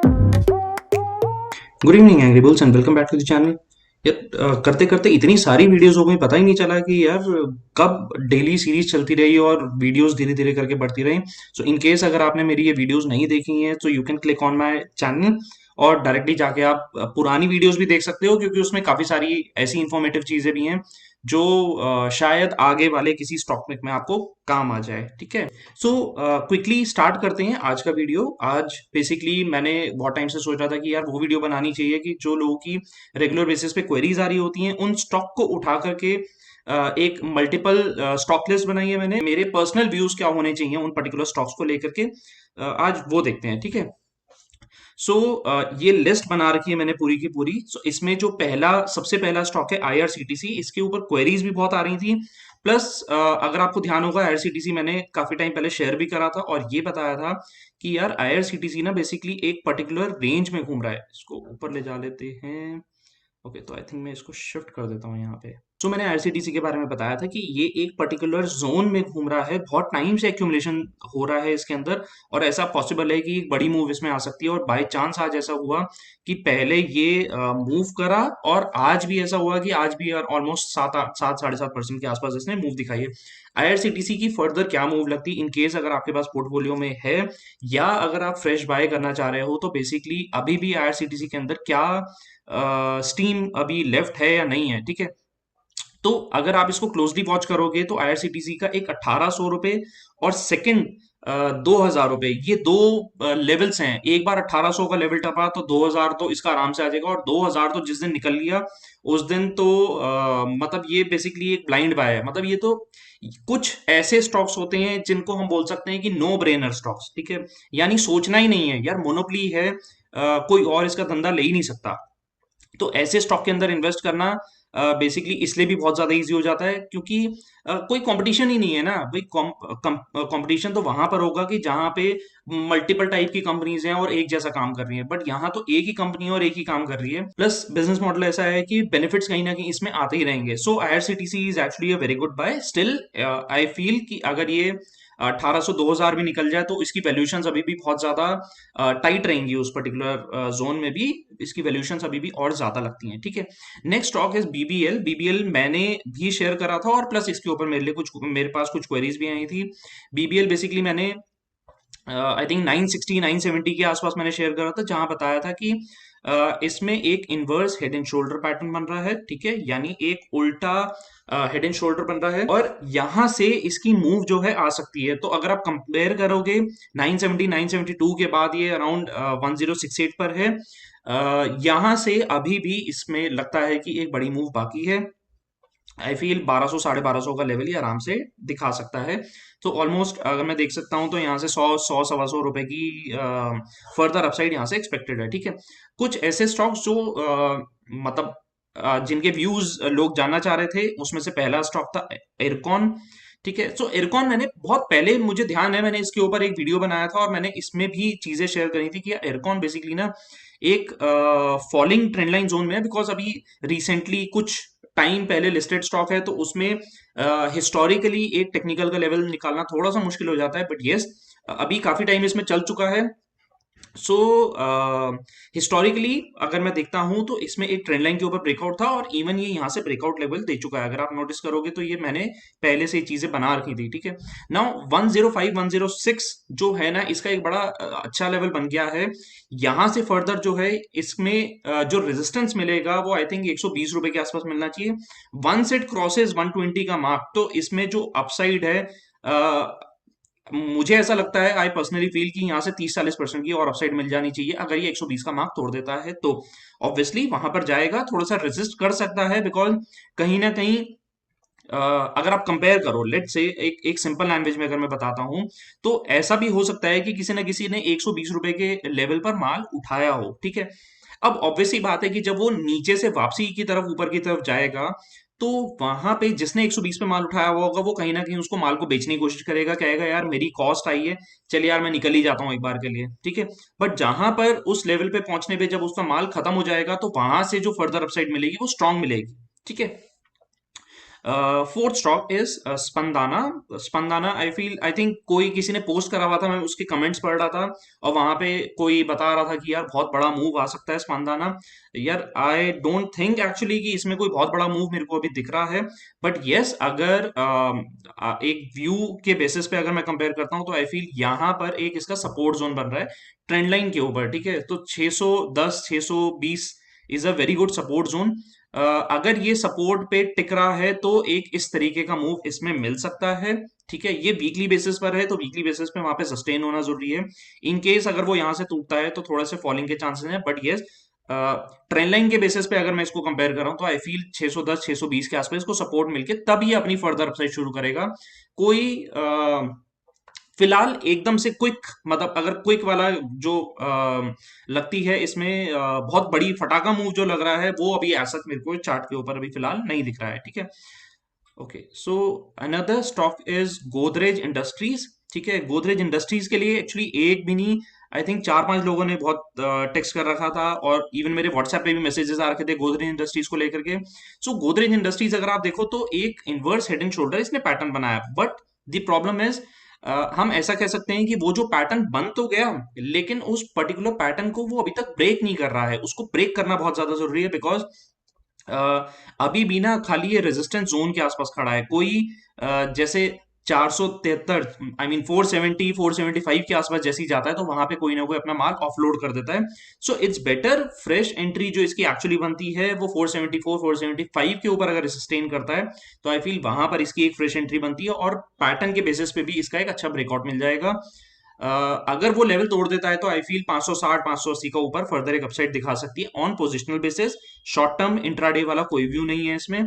Good evening angry bulls and welcome back to the channel. यार करते करते इतनी सारी वीडियोस हो गई, पता ही नहीं चला कि यार कब डेली सीरीज चलती रही और वीडियोस धीरे धीरे करके बढ़ती रही। सो इन केस अगर आपने मेरी ये वीडियोस नहीं देखी हैं तो you can click on my channel और डायरेक्टली जाके आप पुरानी वीडियोस भी देख सकते हो, क्योंकि उसमें काफी सारी ऐसी इंफॉर्मेटिव चीजें भी हैं जो शायद आगे वाले किसी स्टॉक पिक में आपको काम आ जाए। ठीक है, सो क्विकली स्टार्ट करते हैं आज का वीडियो। आज बेसिकली मैंने बहुत टाइम से सोच रहा था कि यार वो वीडियो बनानी चाहिए कि जो लोगों की रेगुलर बेसिस पे क्वेरीज आ रही होती हैं उन स्टॉक को उठा करके एक मल्टीपल स्टॉक लिस्ट बनाई है मैंने। मेरे पर्सनल व्यूज क्या होने चाहिए उन पर्टिकुलर स्टॉक्स को लेकर के, आज वो देखते हैं। ठीक है, सो ये लिस्ट बना रखी है मैंने पूरी की पूरी। सो इसमें जो सबसे पहला स्टॉक है आईआरसीटीसी, इसके ऊपर क्वेरीज भी बहुत आ रही थी। प्लस अगर आपको ध्यान होगा, आईआरसीटीसी मैंने काफी टाइम पहले शेयर भी करा था और ये बताया था कि यार आईआरसीटीसी ना बेसिकली एक पर्टिकुलर रेंज में घूम रहा है। इसको ऊपर ले जा लेते हैं। ओके, तो आई थिंक मैं इसको शिफ्ट कर देता हूँ यहाँ पे। तो मैंने आईआरसीटीसी के बारे में बताया था कि ये एक पर्टिकुलर जोन में घूम रहा है, बहुत टाइम से एक्यूमुलेशन हो रहा है इसके अंदर, और ऐसा पॉसिबल है कि एक बड़ी मूव इसमें आ सकती है। और बाय चांस आज ऐसा हुआ कि पहले ये मूव करा और आज भी ऐसा हुआ कि आज भी ऑलमोस्ट 7-7.5% के आसपास इसने मूव दिखाई है। आईआरसीटीसी की फर्दर क्या मूव लगती इन केस अगर आपके पास पोर्टफोलियो में है या अगर आप फ्रेश बाय करना चाह रहे हो, तो बेसिकली अभी भी आईआरसीटीसी के अंदर क्या स्टीम अभी लेफ्ट है या नहीं है। ठीक है, तो अगर आप इसको क्लोजली वॉच करोगे तो आईआरसीटीसी का एक 1800 रुपए और सेकंड 2000 रुपए, ये दो लेवल्स हैं। एक बार 1800 का लेवल टपा तो 2000 तो इसका आराम से आ जाएगा, और 2000 तो जिस दिन निकल लिया उस दिन तो मतलब ये बेसिकली एक ब्लाइंड बाय है। मतलब ये तो कुछ ऐसे स्टॉक्स होते हैं जिनको हम बोल सकते हैं कि नो ब्रेनर स्टॉक्स। ठीक है, यानी सोचना ही नहीं है यार, मोनोपोली है, कोई और इसका धंधा ले ही नहीं सकता। तो ऐसे स्टॉक के अंदर इन्वेस्ट करना बेसिकली इसलिए भी बहुत ज्यादा इजी हो जाता है क्योंकि कोई कंपटीशन ही नहीं है ना भाई। कंपटीशन तो वहां पर होगा कि जहां पे मल्टीपल टाइप की कंपनीज हैं और एक जैसा काम कर रही हैं, बट यहाँ तो एक ही कंपनी है और एक ही काम कर रही है। प्लस बिजनेस मॉडल ऐसा है कि बेनिफिट्स कहीं ना कहीं इसमें आते ही रहेंगे। So IRCTC is actually a very good buy. Still I feel कि अगर ये 1800 2000 भी निकल जाए तो इसकी वैल्यूएशंस अभी भी बहुत ज्यादा टाइट रहेंगी। उस पर्टिकुलर जोन में भी इसकी वैल्यूएशंस अभी भी और ज्यादा लगती हैं। ठीक है, next stock is BBL. BBL मैंने भी शेयर करा था और प्लस इसके ऊपर मेरे पास कुछ क्वेरीज भी आई थी। बीबीएल बेसिकली मैंने आई थिंक 960 970 के आसपास मैंने शेयर करा था, जहां बताया था कि इसमें एक inverse head and shoulder pattern बन रहा है। ठीक है, यानी एक उल्टा हेड एंड शोल्डर बन रहा है और यहां से इसकी मूव जो है आ सकती है। तो अगर आप कंपेयर करोगे 970 972 के बाद ये अराउंड 1068 पर है। यहां से अभी भी इसमें लगता है कि एक बड़ी मूव बाकी है। आई फील 1200 1250 का लेवल ही आराम से दिखा सकता है। तो ऑलमोस्ट अगर मैं देख सकता हूं तो यहाँ से 100 100 125 की फर्दर अपसाइड यहाँ से एक्सपेक्टेड है। ठीक है, कुछ ऐसे स्टॉक्स जो मतलब जिनके व्यूज लोग जानना चाह रहे थे, उसमें से पहला स्टॉक था एरकॉन। ठीक है, सो एरकॉन मैंने बहुत पहले, मुझे ध्यान है, मैंने इसके ऊपर एक वीडियो बनाया था और मैंने इसमें भी चीजें शेयर करी थी कि एरकॉन बेसिकली ना एक फॉलिंग ट्रेंड लाइन जोन में है, बिकॉज अभी रिसेंटली कुछ टाइम पहले लिस्टेड स्टॉक है तो उसमें हिस्टोरिकली एक टेक्निकल का लेवल निकालना थोड़ा सा मुश्किल हो जाता है। बट यस, अभी काफी टाइम इसमें चल चुका है। सो हिस्टोरिकली अगर मैं देखता हूं तो इसमें एक ट्रेंड लाइन के ऊपर ब्रेकआउट था और इवन ये यहाँ से ब्रेकआउट लेवल दे चुका है। अगर आप नोटिस करोगे तो ये मैंने पहले से ये चीजें बना रखी थी। ठीक है, नाउ 105 106 जो है ना, इसका एक बड़ा अच्छा लेवल बन गया है। यहां से फर्दर जो है इसमें जो रेजिस्टेंस मिलेगा वो आई थिंक 120 रुपए के आसपास मिलना चाहिए। वंस इट क्रॉसेज 120 का मार्क तो इसमें जो अपसाइड है, मुझे ऐसा लगता है, आई पर्सनली फील कि यहाँ से 30-40% की और अपसाइड मिल जानी चाहिए। अगर ये 120 का मार्क तोड़ देता है तो ऑब्वियसली वहां पर जाएगा, थोड़ा सा रेजिस्ट कर सकता है, बिकॉज कहीं ना कहीं अगर आप कंपेयर करो, लेट से एक एक सिंपल लैंग्वेज में अगर मैं बताता हूं, तो ऐसा भी हो सकता है कि किसी ना किसी ने 120 रुपए के लेवल पर माल उठाया हो। ठीक है, अब ऑब्वियसली बात है कि जब वो नीचे से वापसी की तरफ, ऊपर की तरफ जाएगा, तो वहां पे जिसने 120 पे माल उठाया हुआ होगा वो कहीं ना कहीं उसको माल को बेचने की कोशिश करेगा, कहेगा यार मेरी कॉस्ट आई है, चल यार मैं निकल ही जाता हूँ एक बार के लिए। ठीक है, बट जहां पर उस लेवल पे पहुंचने पे जब उसका माल खत्म हो जाएगा तो वहां से जो फर्दर अपसाइड मिलेगी वो स्ट्रांग मिलेगी। ठीक है, fourth stock is Spandana. Spandana I think कोई किसी ने पोस्ट करा हुआ था, मैं उसके कमेंट्स पढ़ रहा था और वहां पे कोई बता रहा था कि यार बहुत बड़ा मूव आ सकता है स्पंदाना। यार आई डोंट थिंक एक्चुअली कि इसमें कोई बहुत बड़ा मूव मेरे को अभी दिख रहा है, बट यस अगर एक व्यू के बेसिस पे अगर मैं कंपेयर करता हूं तो आई फील यहाँ पर एक इसका सपोर्ट जोन बन रहा है ट्रेंड लाइन के ऊपर, ठीक है। तो 610 620 is a very good support zone. अगर ये सपोर्ट पे टिक रहा है तो एक इस तरीके का मूव इसमें मिल सकता है, ठीक है। ये वीकली बेसिस पर है तो वीकली बेसिस पे वहां पे सस्टेन होना जरूरी है। इन केस अगर वो यहां से टूटता है तो थोड़ा से फॉलिंग के चांसेस हैं, बट यस ट्रेंड लाइन के बेसिस पे अगर मैं इसको कंपेयर कर रहा हूं तो आई फील 610 620 के आसपास इसको सपोर्ट मिलके तब ये अपनी फर्दर अपसाइड शुरू करेगा। कोई फिलहाल एकदम से क्विक, मतलब अगर क्विक वाला जो लगती है इसमें बहुत बड़ी फटाका मूव जो लग रहा है वो अभी ऐसा मेरे को चार्ट के ऊपर अभी फिलहाल नहीं दिख रहा है, ठीक है। Okay, so another stock is Godrej industries, ठीक है। गोदरेज इंडस्ट्रीज के लिए एक्चुअली एक भी नहीं, आई थिंक 4-5 लोगों ने बहुत टेक्स्ट कर रखा था और इवन मेरे व्हाट्सएप पे भी मैसेजेस आ रखे थे गोदरेज इंडस्ट्रीज को लेकर के। सो गोदरेज इंडस्ट्रीज अगर आप देखो तो एक इनवर्स हेड एंड शोल्डर इसने पैटर्न बनाया, बट द प्रॉब्लम इज हम ऐसा कह सकते हैं कि वो जो पैटर्न बन तो गया लेकिन उस पर्टिकुलर पैटर्न को वो अभी तक ब्रेक नहीं कर रहा है। उसको ब्रेक करना बहुत ज्यादा जरूरी है, बिकॉज अभी भी ना खाली ये रेजिस्टेंस जोन के आसपास खड़ा है। कोई जैसे 473 आई मीन 470 475 के आसपास जैसे ही जाता है तो वहां पे कोई ना कोई अपना माल ऑफलोड कर देता है। So it's better fresh entry जो इसकी एक्चुअली बनती है वो 474 475 के ऊपर अगर सस्टेन करता है तो आई फील वहां पर इसकी एक फ्रेश एंट्री बनती है और पैटर्न के बेसिस पे भी इसका एक अच्छा ब्रेकआउट मिल जाएगा। अगर वो लेवल तोड़ देता है तो आई फील 560 580 का ऊपर फर्दर एक अपसाइड दिखा सकती है on positional basis. Short term intraday वाला कोई व्यू नहीं है इसमें,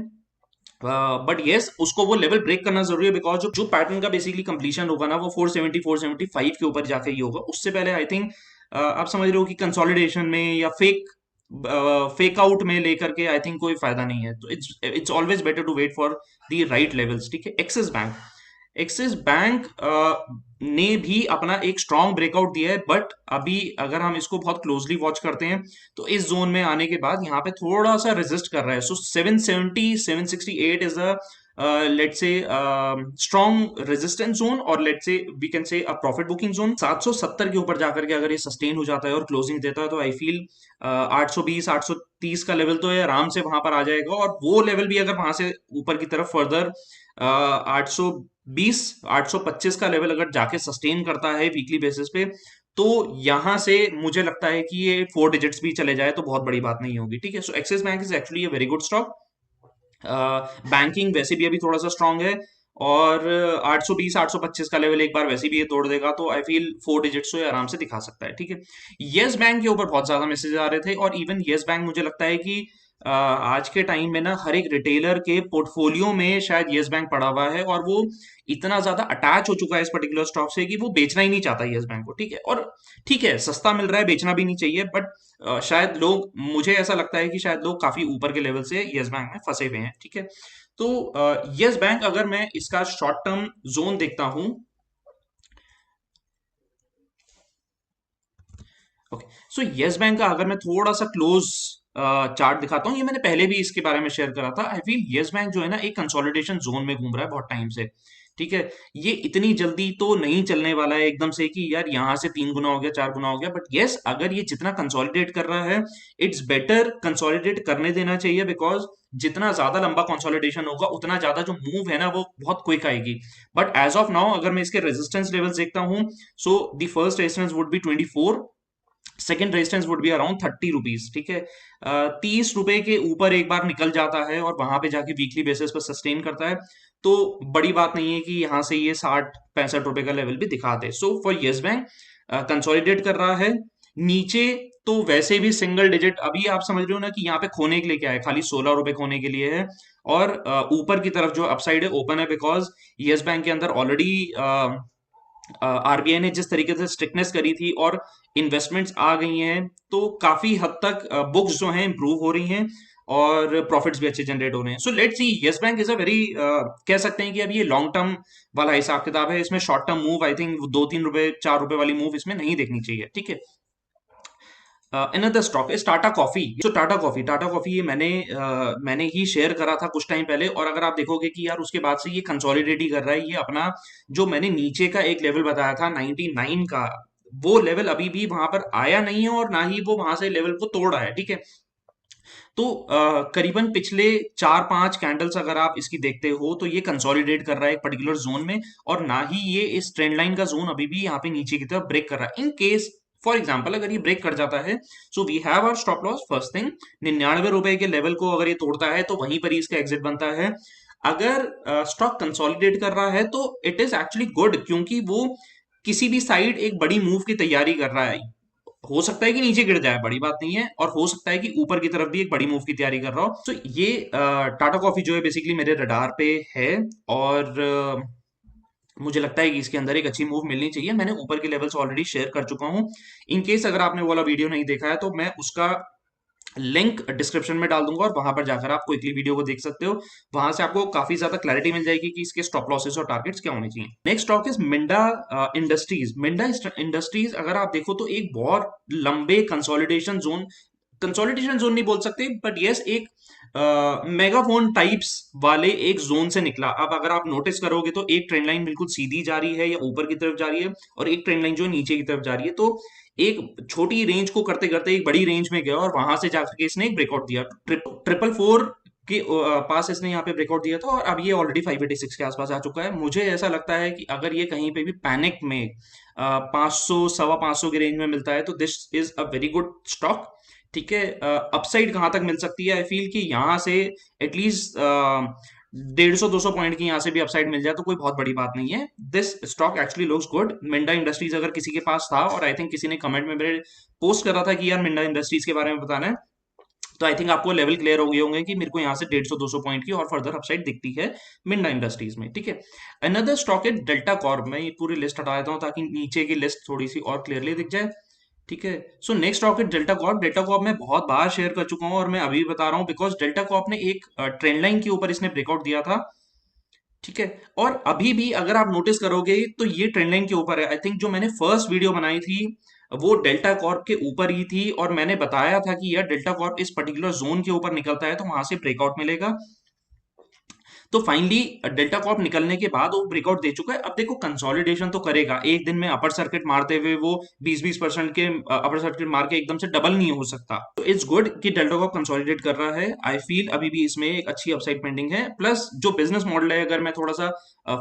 बट यस उसको वो लेवल ब्रेक करना जरूरी है, बिकॉज जो पैटर्न का बेसिकली कंप्लीशन होगा ना वो 470 475 के ऊपर जाके ही होगा। उससे पहले आई थिंक आप समझ रहे हो कि कंसोलिडेशन में या फेक आउट में लेकर के आई थिंक कोई फायदा नहीं है। तो it's always better to wait for the right levels, ठीक है। एक्सिस बैंक ने भी अपना एक स्ट्रॉन्ग ब्रेकआउट दिया है, बट अभी अगर हम इसको बहुत क्लोजली वॉच करते हैं तो इस जोन में आने के बाद यहाँ पे थोड़ा सा रेजिस्ट कर रहा है। So 770 768 is a let's say strong resistance zone और let's say we can say a profit booking zone. 770 के ऊपर जाकर के अगर ये सस्टेन हो जाता है और क्लोजिंग देता है तो आई फील 820 830 का लेवल तो ये आराम से वहां पर आ जाएगा, और वो लेवल भी अगर वहां से ऊपर की तरफ फर्दर 820 825 का लेवल अगर जाके सस्टेन करता है वीकली बेसिस पे तो यहां से मुझे लगता है कि ये 4 डिजिट्स भी चले जाए तो बहुत बड़ी बात नहीं होगी, ठीक है। So Axis bank is actually a very good stock. Banking वैसे भी अभी थोड़ा सा स्ट्रांग है और 820 825 का लेवल एक बार वैसे भी ये तोड़ देगा तो आई फील 4 डिजिट्स तो ये आराम से दिखा सकता है, ठीक है। यस बैंक के ऊपर बहुत ज्यादा मैसेज आ रहे थे और इवन यस बैंक मुझे लगता है कि आज के टाइम में ना हर एक रिटेलर के पोर्टफोलियो में शायद यस बैंक पड़ा हुआ है और वो इतना ज्यादा अटैच हो चुका है इस पर्टिकुलर स्टॉक से कि वो बेचना ही नहीं चाहता यस बैंक को, ठीक है। और ठीक है सस्ता मिल रहा है, बेचना भी नहीं चाहिए, बट शायद लोग, मुझे ऐसा लगता है कि शायद लोग काफी ऊपर के लेवल से यस बैंक में फंसे हुए हैं, ठीक है। तो यस बैंक अगर मैं इसका शॉर्ट टर्म जोन देखता हूं, ओके, सो यस बैंक का अगर मैं थोड़ा सा क्लोज चार्ट दिखाता हूँ, ये मैंने पहले भी इसके बारे में शेयर करा था। आई फील यस बैंक जो है ना एक कंसोलिडेशन जोन में घूम रहा है बहुत टाइम से, ठीक है। ये इतनी जल्दी तो नहीं चलने वाला है एकदम से कि यार यहाँ से 3 गुना हो गया 4 गुना हो गया, बट यस अगर ये जितना कंसोलिडेट कर रहा है इट्स बेटर कंसोलिडेट करने देना चाहिए, बिकॉज जितना ज्यादा लंबा कंसोलिडेशन होगा उतना ज्यादा जो मूव है ना वो बहुत क्विक आएगी। बट एज ऑफ नाउ अगर मैं इसके रेजिस्टेंस लेवल्स देखता हूँ, so the first resistance would be 24, second resistance would be around 30 rupees, ठीक है। 30 रुपए के ऊपर एक बार निकल जाता है और वहां पे जाके वीकली बेसिस पर सस्टेन करता है तो बड़ी बात नहीं है कि यहाँ से ये 60 65 रुपए का लेवल भी दिखा दे। So for Yes bank consolidate कर रहा है नीचे, तो वैसे भी सिंगल डिजिट अभी आप समझ रहे हो ना कि यहाँ पे खोने के लिए क्या है, खाली 16 रुपए खोने के लिए है। और ऊपर की तरफ जो अपसाइड है ओपन है, बिकॉज यस बैंक के अंदर ऑलरेडी आरबीआई ने जिस तरीके से स्ट्रिक्टनेस करी थी और इन्वेस्टमेंट्स आ गई हैं तो काफी हद तक बुक्स जो हैं इंप्रूव हो रही हैं और प्रॉफिट्स भी अच्छे जनरेट हो रहे हैं। So let's see, yes bank is a very, कह सकते हैं कि अब ये लॉन्ग टर्म वाला हिसाब किताब है, इसमें short term move I think 2-3 रुपए 4 रुपए वाली मूव इसमें नहीं देखनी चाहिए, ठीक है। Another stock is Tata coffee. तो टाटा कॉफी ये मैंने ही शेयर करा था कुछ टाइम पहले, और अगर आप देखोगे कि यार उसके बाद से ये कंसोलिडेट ही कर रहा है, ये अपना जो मैंने नीचे का एक लेवल बताया था 99 का, वो लेवल अभी भी वहां पर आया नहीं है और ना ही वो वहां से लेवल को तोड़ा है, ठीक है। तो करीबन पिछले 4-5 कैंडल्स अगर आप इसकी देखते हो तो ये कंसोलिडेट कर रहा है एक पर्टिकुलर जोन में, और ना ही ये इस ट्रेंड लाइन का जोन अभी भी यहाँ पे नीचे की तरफ ब्रेक कर रहा है। इन केस फॉर एग्जाम्पल अगर ये ब्रेक कर जाता है, so we have our stop loss first thing, 99 रुपए के लेवल को अगर ये तोड़ता है तो वहीं पर ही इसका एग्जिट बनता है। अगर स्टॉक कंसोलिडेट कर रहा है तो इट इज एक्चुअली गुड, क्योंकि वो किसी भी साइड एक बड़ी मूव की तैयारी कर रहा है। हो सकता है कि नीचे गिर जाए, बड़ी बात नहीं है, और हो सकता है कि ऊपर की तरफ भी एक बड़ी मूव की तैयारी कर रहा हो। तो ये टाटा कॉफी जो है बेसिकली मेरे रडार पे है, और मुझे लगता है कि इसके अंदर एक अच्छी मूव मिलनी चाहिए। मैंने ऊपर के लेवल्स ऑलरेडी शेयर कर चुका हूं। इन केस अगर आपने वो वाला वीडियो नहीं देखा है तो मैं उसका लिंक डिस्क्रिप्शन में डाल दूंगा, और वहां पर जाकर आप क्विकली वीडियो को देख सकते हो। वहां से आपको काफी ज्यादा क्लैरिटी मिल जाएगी कि इसके स्टॉप लॉसेस और टारगेट्स क्या होने चाहिए। Next stock is Minda industries. Minda industries अगर आप देखो तो एक बहुत लंबे कंसोलिडेशन जोन नहीं बोल सकते, बट यस एक मेगाफोन टाइप्स वाले एक जोन से निकला। अब अगर आप नोटिस करोगे तो एक ट्रेंड लाइन बिल्कुल सीधी जा रही है या ऊपर की तरफ जा रही है, और एक ट्रेंड लाइन जो नीचे की तरफ जा रही है। तो एक छोटी रेंज को करते करते एक बड़ी रेंज में गया, और वहां से जाकर के इसने एक ब्रेकआउट दिया। 444 के पास इसने यहाँ पे ब्रेकआउट दिया था, और अब ये ऑलरेडी 586 के आसपास आ चुका है। मुझे ऐसा लगता है कि अगर ये कहीं पे भी पैनिक में 500 सवा 500 की रेंज में मिलता है तो this is a very good stock, ठीक है। अपसाइड कहां तक मिल सकती है, आई फील कि यहाँ से एटलीस्ट 150-200 पॉइंट की यहाँ से भी अपसाइड मिल जाए तो कोई बहुत बड़ी बात नहीं है। This stock actually looks good. Minda industries अगर किसी के पास था, और आई थिंक किसी ने कमेंट में मेरे पोस्ट कर रहा था कि यार मिंडा इंडस्ट्रीज के बारे में बताना है, तो आई थिंक आपको लेवल क्लियर हो गए होंगे कि मेरे को यहाँ से 150-200 पॉइंट की और फर्दर अपसाइड दिखती है मिंडा इंडस्ट्रीज में, ठीक है। अनदर स्टॉक है डेल्टा कॉर्प। मैं ये पूरी लिस्ट हटा देता हूँ ताकि नीचे की लिस्ट थोड़ी सी और क्लियरली दिख जाए, ठीक है। सो नेक्स्ट स्टॉक है डेल्टा कॉर्प। डेल्टा कॉर्प मैं बहुत बार शेयर कर चुका हूँ, और मैं अभी बता रहा हूँ बिकॉज डेल्टा कॉर्प ने एक ट्रेंड लाइन के ऊपर इसने ब्रेकआउट दिया था, ठीक है। और अभी भी अगर आप नोटिस करोगे तो ये ट्रेंड लाइन के ऊपर है। आई थिंक जो मैंने फर्स्ट वीडियो बनाई थी वो डेल्टा कॉर्प के ऊपर ही थी, और मैंने बताया था कि यार डेल्टा कॉर्प इस पर्टिकुलर जोन के ऊपर निकलता है तो वहां से ब्रेकआउट मिलेगा। तो फाइनली डेल्टा कॉर्प निकलने के बाद वो ब्रेकआउट दे चुका है। अब देखो कंसोलिडेशन तो करेगा, एक दिन में अपर सर्किट मारते हुए वो 20-20% के अपर सर्किट मार के एकदम से डबल नहीं हो सकता। तो इट्स गुड कि डेल्टा कॉर्प कंसोलिडेट कर रहा है। आई फील अभी भी इसमें एक अच्छी अपसाइड पेंडिंग है। प्लस जो बिजनेस मॉडल है, अगर मैं थोड़ा सा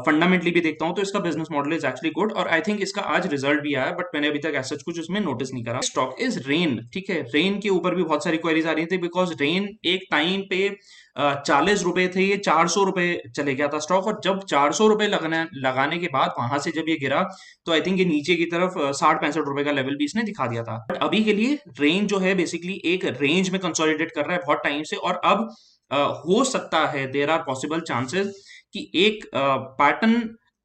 फंडामेंटली भी देखता हूँ तो इसका business model is actually good, और आई थिंक इसका आज रिजल्ट भी आया, बट मैंने अभी तक ऐसा कुछ उसमें नोटिस नहीं करा। स्टॉक इज रेन, ठीक है। रेन के ऊपर भी बहुत सारी क्वेरीज आ रही थी, बिकॉज रेन एक टाइम पे 40 रुपए थे, ये 400 रुपए चले गया था स्टॉक, और जब 400 रुपए लगाने के बाद वहां से जब ये गिरा तो आई थिंक ये नीचे की तरफ 60-65 रुपए का लेवल भी इसने दिखा दिया था। बट अभी के लिए रेंज जो है बेसिकली एक रेंज में कंसोलिडेट कर रहा है बहुत टाइम से, और अब हो सकता है देयर आर पॉसिबल चांसेस कि एक पैटर्न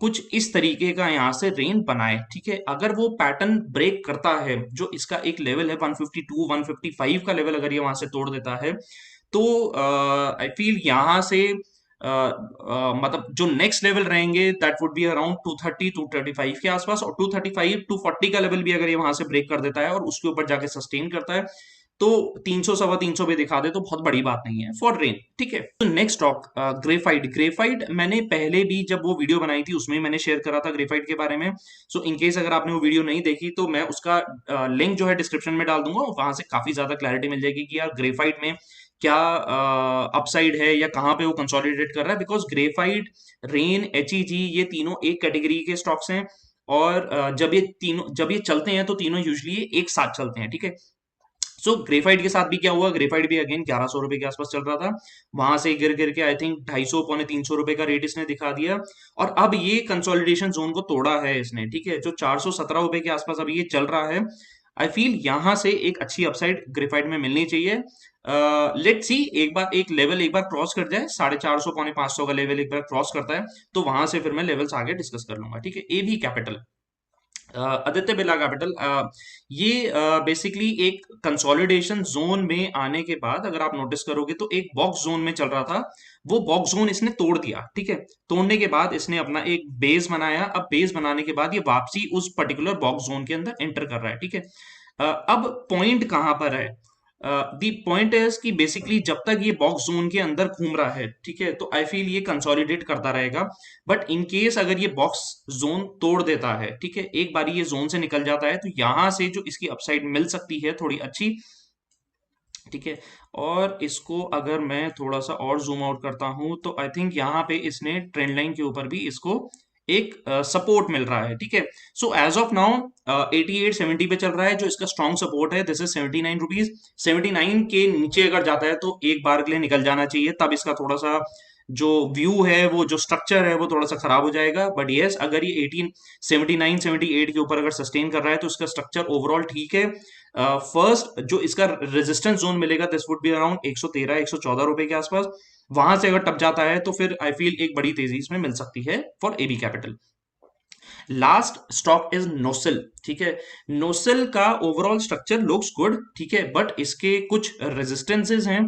कुछ इस तरीके का यहाँ से रेंज बनाए, ठीक है। अगर वो पैटर्न ब्रेक करता है, जो इसका एक लेवल है 152-155 का लेवल, अगर ये वहां से तोड़ देता है तो आई फील यहाँ से मतलब जो नेक्स्ट लेवल रहेंगे दैट वुड बी अराउंड 230-235 के आसपास, और 235-240 का लेवल भी अगर ये वहां से ब्रेक कर देता है और उसके ऊपर जाके सस्टेन करता है तो 300 सवा 300 पे दिखा दे तो बहुत बड़ी बात नहीं है फॉर रेन, ठीक है। तो नेक्स्ट स्टॉक ग्रेफाइट। ग्रेफाइट मैंने पहले भी जब वो वीडियो बनाई थी उसमें मैंने शेयर करा था ग्रेफाइट के बारे में। सो इन केस अगर आपने वो वीडियो नहीं देखी तो मैं उसका लिंक जो है डिस्क्रिप्शन में डाल दूंगा, वहां से काफी ज्यादा क्लैरिटी मिल जाएगी कि यार ग्रेफाइट में क्या अपसाइड है या कहाँ पे वो कंसोलिडेट कर रहा है। बिकॉज ग्रेफाइट, रेन, एचईजी ये तीनों एक कैटेगरी के स्टॉक्स हैं, और जब ये चलते हैं तो तीनों यूजली एक साथ चलते हैं, ठीक है। सो ग्रेफाइट के साथ भी क्या हुआ, ग्रेफाइट भी अगेन 1100 रुपए के आसपास चल रहा था, वहां से गिर गिर के आई थिंक 250-300 का रेट इसने दिखा दिया, और अब ये कंसोलिडेशन जोन को तोड़ा है इसने, ठीक है। जो 417 रुपए के आसपास अभी ये चल रहा है, आई फील यहां से एक अच्छी अपसाइड ग्रेफाइट में मिलनी चाहिए। लेट सी, एक लेवल एक बार क्रॉस कर जाए, 450 500 का लेवल एक बार क्रॉस करता है तो वहां से फिर मैं लेवल्स आगे डिस्कस कर लूंगा, ठीक है। AB Capital, Aditya Birla Capital, ये बेसिकली एक कंसोलिडेशन जोन में आने के बाद अगर आप नोटिस करोगे तो एक बॉक्स जोन में चल रहा था, वो बॉक्स जोन इसने तोड़ दिया, ठीक है। तोड़ने के बाद इसने अपना एक बेस बनाया। अब बेस बनाने के बाद ये वापसी उस पर्टिकुलर बॉक्स जोन के अंदर एंटर कर रहा है, ठीक है। अब पॉइंट कहां पर है? दी पॉइंट इज कि बेसिकली जब तक ये बॉक्स जोन के अंदर घूम रहा है, ठीक है, तो आई फील ये कंसोलिडेट करता रहेगा। बट इन केस अगर ये बॉक्स जोन तोड़ देता है, ठीक है, एक बार ये जोन से निकल जाता है, तो यहां से जो इसकी अपसाइड मिल सकती है थोड़ी अच्छी, ठीक है। और इसको अगर मैं थोड़ा सा और जूम आउट करता हूं, तो आई थिंक यहाँ पे इसने ट्रेंड लाइन के ऊपर भी इसको एक सपोर्ट मिल रहा है, ठीक है। सो एज ऑफ नाउ 8870 पे चल रहा है, जो इसका स्ट्रॉन्ग सपोर्ट है, दिस इज 79 रुपीज। 79 के नीचे अगर जाता है तो एक बार के लिए निकल जाना चाहिए, तब इसका थोड़ा सा जो व्यू है, वो जो स्ट्रक्चर है, वो थोड़ा सा खराब हो जाएगा। बट यस, अगर ये 1879 78 के ऊपर अगर सस्टेन कर रहा है, तो इसका स्ट्रक्चर ओवरऑल ठीक है। फर्स्ट जो इसका रेजिस्टेंस जोन मिलेगा, दिस वुड बी अराउंड 113 114 रुपए के आसपास। वहां से अगर टप जाता है, तो फिर आई फील एक बड़ी तेजी इसमें मिल सकती है for AB capital. Last stock is Nocil, ठीक है। नोसेल का ओवरऑल स्ट्रक्चर लुक्स गुड, ठीक है, बट इसके कुछ रेजिस्टेंसेस हैं।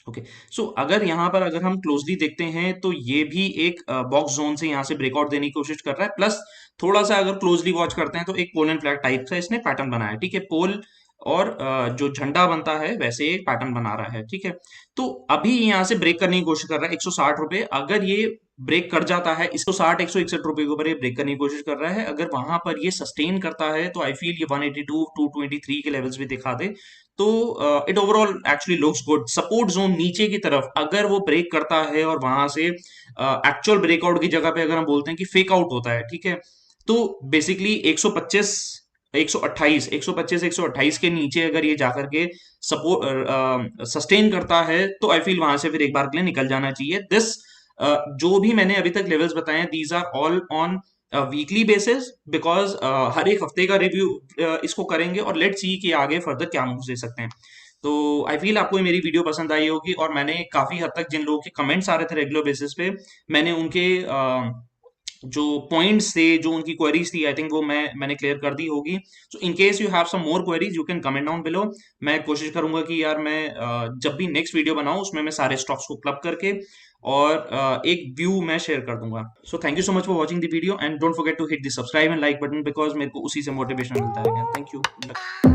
ओके, सो अगर यहाँ पर अगर हम क्लोजली देखते हैं, तो ये भी एक बॉक्स जोन से यहाँ से ब्रेकआउट देने की कोशिश कर रहा है। प्लस थोड़ा सा अगर क्लोजली वॉच करते हैं, तो एक पोल एंड फ्लैग टाइप का इसने पैटर्न बनाया है, ठीक है। पोल और जो झंडा बनता है, वैसे एक पैटर्न बना रहा है, ठीक है। तो अभी यहाँ से ब्रेक करने की कोशिश कर रहा है 160 रुपए। अगर ये ब्रेक कर जाता है, 160 161 रुपए के ऊपर ये ब्रेक करने की कोशिश कर रहा है। अगर वहां पर ये सस्टेन करता है, तो आई फील ये 182 223 के लेवल्स भी दिखा दे, तो it overall actually looks good. Support zone नीचे की तरफ अगर वो ब्रेक करता है, और वहां से एक्चुअल ब्रेकआउट की जगह पे अगर हम बोलते हैं कि फेक आउट होता है, ठीक है, तो बेसिकली 125 128 125 128 के नीचे अगर ये जाकर के सपोर्ट सस्टेन करता है, तो आई फील वहां से फिर एक बार के लिए निकल जाना चाहिए। दिस जो भी मैंने अभी तक लेवल्स बताए हैं, these are all on weekly basis, because हर एक हफ्ते का रिव्यू इसको करेंगे, और लेट्स सी कि आगे फर्दर क्या मूव्स दे सकते हैं। तो आई फील आपको ये मेरी वीडियो पसंद आई होगी, और मैंने काफी हद तक जिन लोगों के कमेंट्स आ रहे थे रेगुलर बेसिस पे, मैंने उनके जो पॉइंट्स थे, जो उनकी क्वेरीज थी, आई थिंक वो मैंने क्लियर कर दी होगी। So in case you have some more queries, you can comment down below. मैं कोशिश करूंगा कि यार मैं जब भी नेक्स्ट वीडियो बनाऊं, उसमें मैं सारे स्टॉक्स को क्लब करके और एक व्यू मैं शेयर कर दूंगा। So thank you so much for watching the video, and don't forget to hit the subscribe and like button, because मेरे को उसी से मोटिवेशन मिलता है। Thank you.